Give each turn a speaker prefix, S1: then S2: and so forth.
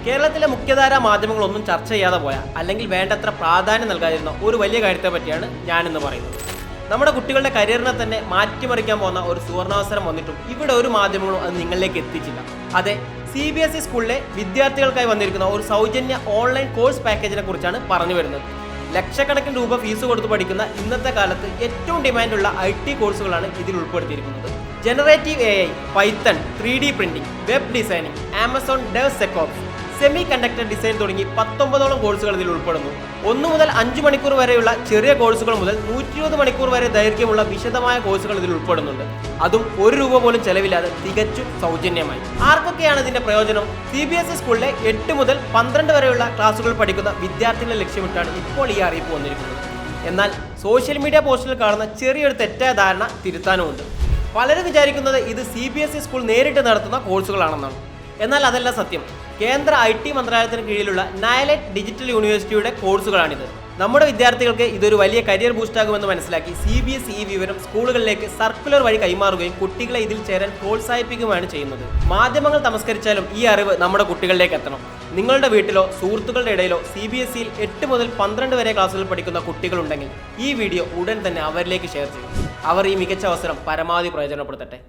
S1: കേരളത്തിലെ മുഖ്യധാരാ മാധ്യമങ്ങളൊന്നും ചർച്ച ചെയ്യാതെ പോയ അല്ലെങ്കിൽ വേണ്ടത്ര പ്രാധാന്യം നൽകാതിരുന്ന ഒരു വലിയ കാര്യത്തെ പറ്റിയാണ് ഞാനിന്ന് പറയുന്നത്. നമ്മുടെ കുട്ടികളുടെ കരിയറിനെ തന്നെ മാറ്റിമറിക്കാൻ പോകുന്ന ഒരു സുവർണാവസരം വന്നിട്ടും ഇവിടെ ഒരു മാധ്യമങ്ങളും അത് നിങ്ങളിലേക്ക് എത്തിച്ചില്ല. അതെ, CBSE സ്കൂളിലെ വിദ്യാർത്ഥികൾക്കായി വന്നിരിക്കുന്ന ഒരു സൗജന്യ ഓൺലൈൻ കോഴ്സ് പാക്കേജിനെ കുറിച്ചാണ് പറഞ്ഞു വരുന്നത്. ലക്ഷക്കണക്കിന് രൂപ ഫീസ് കൊടുത്ത് പഠിക്കുന്ന ഇന്നത്തെ കാലത്ത് ഏറ്റവും ഡിമാൻഡുള്ള IT കോഴ്സുകളാണ് ഇതിൽ ഉൾപ്പെടുത്തിയിരിക്കുന്നത്. Generative AI, Python, 3D printing, web designing, Amazon DevSecOps, semi conductor design തുടങ്ങി 19ഓളം കോഴ്സുകൾ ഇതിൽ ഉൾപ്പെടുന്നു. 1 മുതൽ 5 മണിക്കൂർ വരെയുള്ള ചെറിയ കോഴ്സുകൾ മുതൽ 120 മണിക്കൂർ വരെ ദൈർഘ്യമുള്ള വിശദമായ കോഴ്സുകൾ ഇതിൽ ഉൾപ്പെടുന്നുണ്ട്. അതും ₹1 പോലും ചെലവില്ലാതെ തികച്ചും സൗജന്യമായി. ആർക്കൊക്കെയാണ് ഇതിന്റെ പ്രയോജനം? CBSE സ്കൂളിലെ 8 മുതൽ 12 വരെയുള്ള ക്ലാസുകൾ പഠിക്കുന്ന വിദ്യാർത്ഥികളെ ലക്ഷ്യമിട്ടാണ് ഇപ്പോൾ ഈ അറിയിപ്പ് വന്നിരിക്കുന്നത്. എന്നാൽ സോഷ്യൽ മീഡിയ പോസ്റ്റിൽ കാണുന്ന ചെറിയൊരു തെറ്റായ ധാരണ തിരുത്താനുമുണ്ട്. പലരും വിചാരിക്കുന്നത് ഇത് CBSE സ്കൂൾ നേരിട്ട് നടത്തുന്ന കോഴ്സുകളാണെന്നാണ്. എന്നാൽ അതല്ല സത്യം. കേന്ദ്ര IT മന്ത്രാലയത്തിന് കീഴിലുള്ള നയലറ്റ് ഡിജിറ്റൽ യൂണിവേഴ്സിറ്റിയുടെ കോഴ്സുകളാണിത്. നമ്മുടെ വിദ്യാർത്ഥികൾക്ക് ഇതൊരു വലിയ കരിയർ ബൂസ്റ്റാകുമെന്ന് മനസ്സിലാക്കി CBSE ഈ വിവരം സ്കൂളുകളിലേക്ക് സർക്കുലർ വഴി കൈമാറുകയും കുട്ടികളെ ഇതിൽ ചേരാൻ പ്രോത്സാഹിപ്പിക്കുകയാണ് ചെയ്യുന്നത്. മാധ്യമങ്ങൾ തമസ്കരിച്ചാലും ഈ അറിവ് നമ്മുടെ കുട്ടികളിലേക്ക് എത്തണം. നിങ്ങളുടെ വീട്ടിലോ സുഹൃത്തുക്കളുടെ ഇടയിലോ CBSEയിൽ 8 മുതൽ 12 വരെ ക്ലാസ്സുകൾ പഠിക്കുന്ന കുട്ടികളുണ്ടെങ്കിൽ ഈ വീഡിയോ ഉടൻ തന്നെ അവരിലേക്ക് ഷെയർ ചെയ്യും. അവർ ഈ മികച്ച അവസരം പരമാവധി പ്രയോജനപ്പെടുത്തട്ടെ.